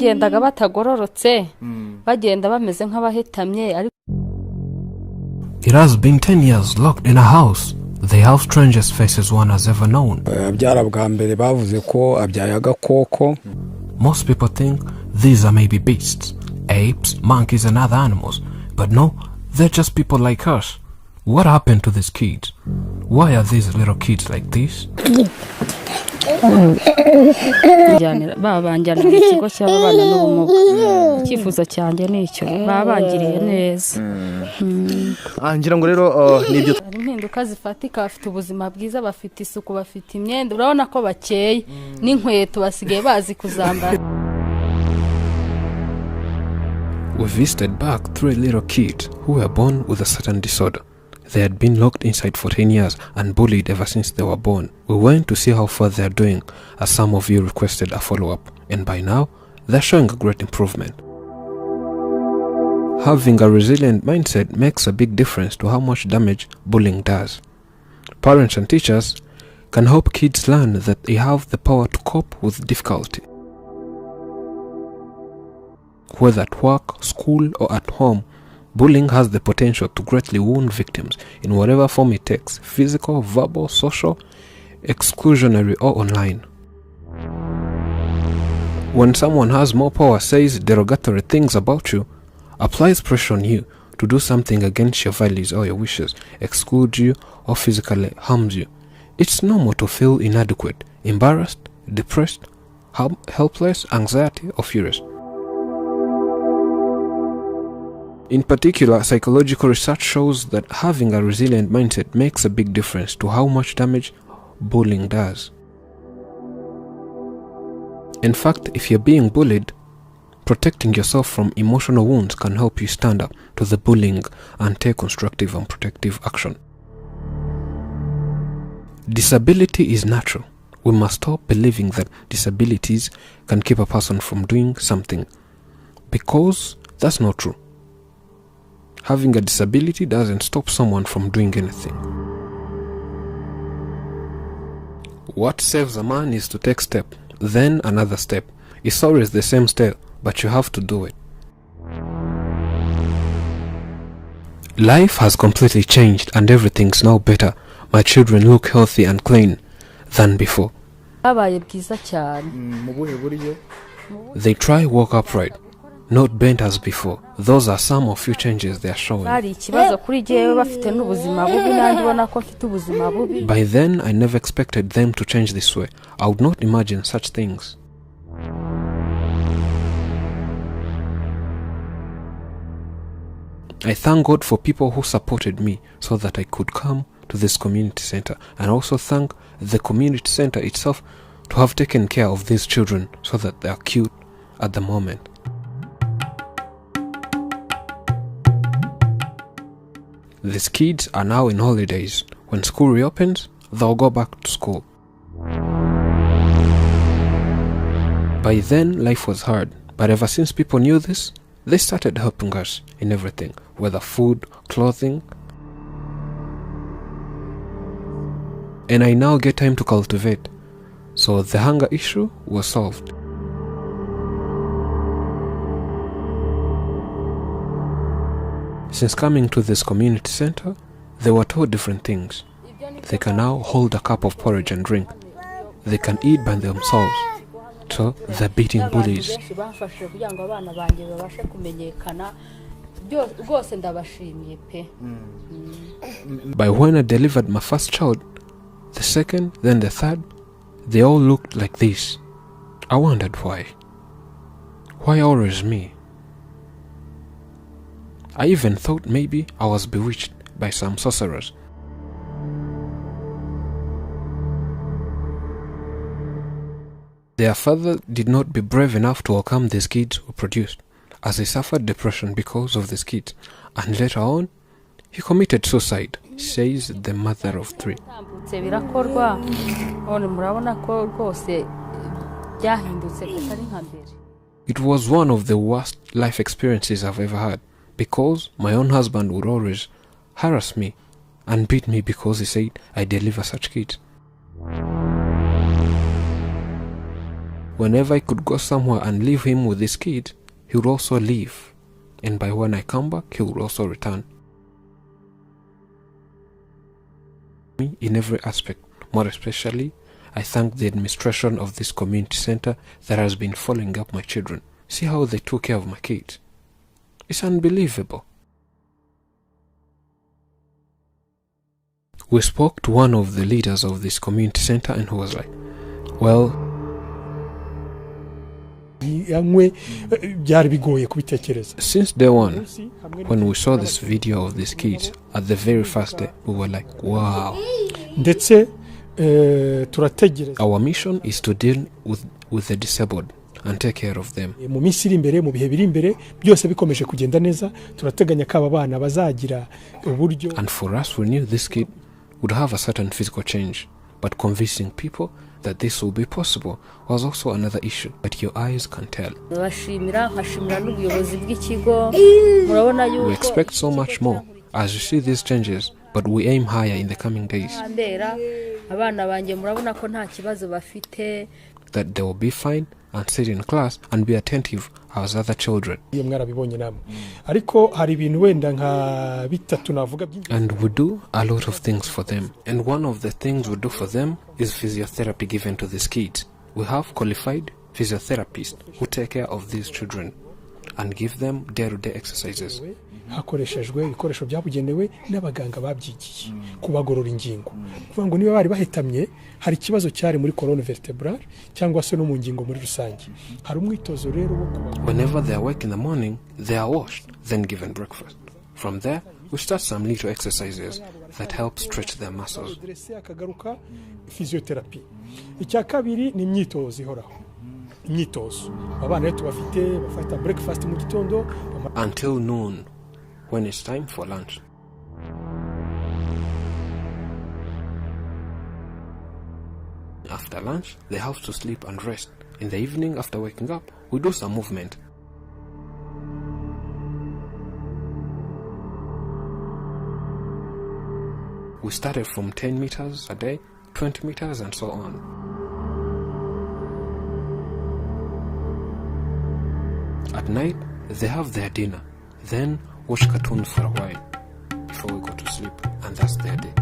Gendaga batagororotse bagenda bameze nk'abahetamye. It has been 10 years locked in a house, the house strangest faces one has ever known. Most people think these are maybe beasts, apes, monkeys and other animals, but no, they're just people like us. What happened to these kids? Why are these little kids like this? Babanjyana mu kigo cy'abana n'ubumuga. Icyifuzo cyanjye nicyo babangiriye neza. Ngira ngo rero nibyo impinduka zifatika, bafite ubuzima bwiza, bafite isuku, bafite imyenda, urabona ko bakeye n'inkweto basigaye bazi kuzambara. We visited back 3 little kids who were born with a certain disorder. They had been locked inside for 10 years and bullied ever since they were born. We went to see how far they are doing, as some of you requested a follow-up, and by now, they're showing a great improvement. Having a resilient mindset makes a big difference to how much damage bullying does. Parents and teachers can help kids learn that they have the power to cope with difficulty. Whether at work, school, or at home, bullying has the potential to greatly wound victims in whatever form it takes: physical, verbal, social, exclusionary, or online. When someone has more power, says derogatory things about you, applies pressure on you to do something against your values or your wishes, excludes you, or physically harms you, it's normal to feel inadequate, embarrassed, depressed, helpless, anxiety, or furious. In particular, psychological research shows that having a resilient mindset makes a big difference to how much damage bullying does. In fact, if you're being bullied, protecting yourself from emotional wounds can help you stand up to the bullying and take constructive and protective action. Disability is natural. We must stop believing that disabilities can keep a person from doing something, because that's not true. Having a disability doesn't stop someone from doing anything. What saves a man is to take step, then another step. It's always the same step, but you have to do it. Life has completely changed and everything's now better. My children look healthy and clean than before. They try walk upright, not bent as before. Those are some of few changes they are showing. By then, I never expected them to change this way. I would not imagine such things. I thank God for people who supported me so that I could come to this community center, and also thank the community center itself to have taken care of these children so that they are cute at the moment. These kids are now in holidays. When school reopens, they'll go back to school. By then, life was hard, but ever since people knew this, they started helping us in everything, whether food, clothing. And I now get time to cultivate, so the hunger issue was solved. Since coming to this community center, they were told different things. They can now hold a cup of porridge and drink. They can eat by themselves. So they're beating bullies. By when I delivered my first child, the second, then the third, they all looked like this. I wondered why. Why always me? I even thought maybe I was bewitched by some sorcerers. Their father did not be brave enough to welcome these kids who produced, as he suffered depression because of these kids, and later on, he committed suicide, says the mother of 3. It was one of the worst life experiences I've ever had, because my own husband would always harass me and beat me because he said I deliver such kids. whenever I could go somewhere and leave him with his kid, he would also leave. And by when I come back, he would also return. Me in every aspect, more especially, I thank the administration of this community center that has been following up my children. See how they took care of my kids. It's unbelievable. We spoke to one of the leaders of this community center and he was like, well, since day one, when we saw this video of these kids at the very first day, we were like, wow. Our mission is to deal with the disabled and take care of them. And for us, we knew this kid would have a certain physical change, but convincing people that this will be possible was also another issue, but your eyes can tell. We expect so much more as you see these changes, but we aim higher in the coming days. That they will be fine and sit in class and be attentive as other children. And we do a lot of things for them. And one of the things we do for them is physiotherapy given to these kids. We have qualified physiotherapists who take care of these children and give them day-to-day exercises. hakoreshejwe ibikoresho byabugenewe n'abaganga babyigiye kubagorora ingingo kuvuga ngo niba bari bahetamye hari ikibazo cyari muri colonne vertebrale cyangwa se no mu ngingo muri rusange hari umwitozo rero wo kubagorora. Whenever they awake in the morning, they are washed, then given breakfast. From there, we start some little exercises that help stretch their muscles. akagaruka physiotherapy. Icya kabiri ni imyitozo ihoraho. Imyitozo abana rero tubafite bafata breakfast mu gitondo until noon when it's time for lunch. After lunch, they have to sleep and rest. In the evening, after waking up, we do some movement. We started from 10 meters a day, 20 meters, and so on. At night, they have their dinner, then watch cartoons for a while before we go to sleep, and that's their day.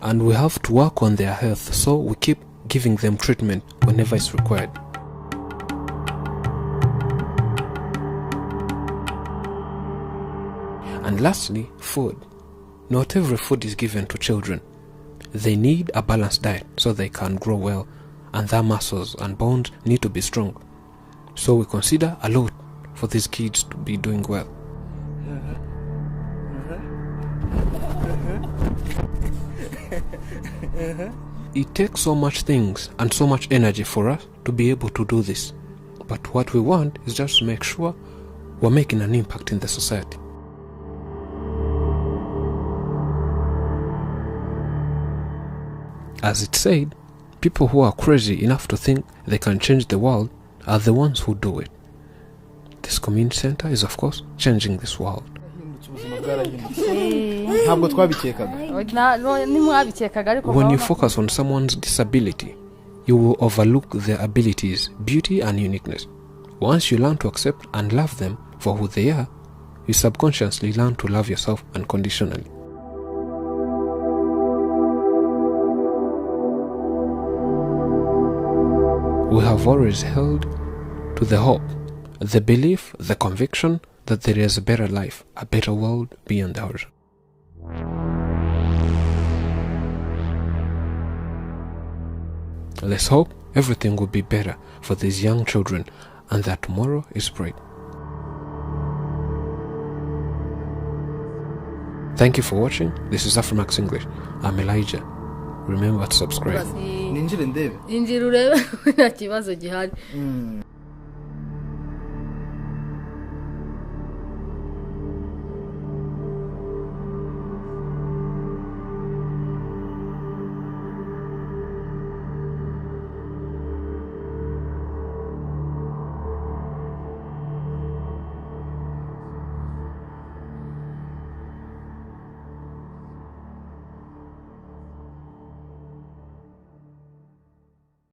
And we have to work on their health, so we keep giving them treatment whenever it's required. And lastly, food. Not every food is given to children. They need a balanced diet so they can grow well, and their muscles and bones need to be strong. So we consider a lot for these kids to be doing well. It takes so much things and so much energy for us to be able to do this. But what we want is just to make sure we're making an impact in the society. As it said, people who are crazy enough to think they can change the world are the ones who do it. This community center is, of course, changing this world. When you focus on someone's disability, you will overlook their abilities, beauty, and uniqueness. Once you learn to accept and love them for who they are, you subconsciously learn to love yourself unconditionally. We have always held to the hope, the belief, the conviction that there is a better life, a better world beyond ours. Let's hope everything will be better for these young children and that tomorrow is bright. Thank you for watching. This is Afromax English. I'm Elijah. Remember to subscribe. ninjire ndebe injira urebe nta kibazo gihari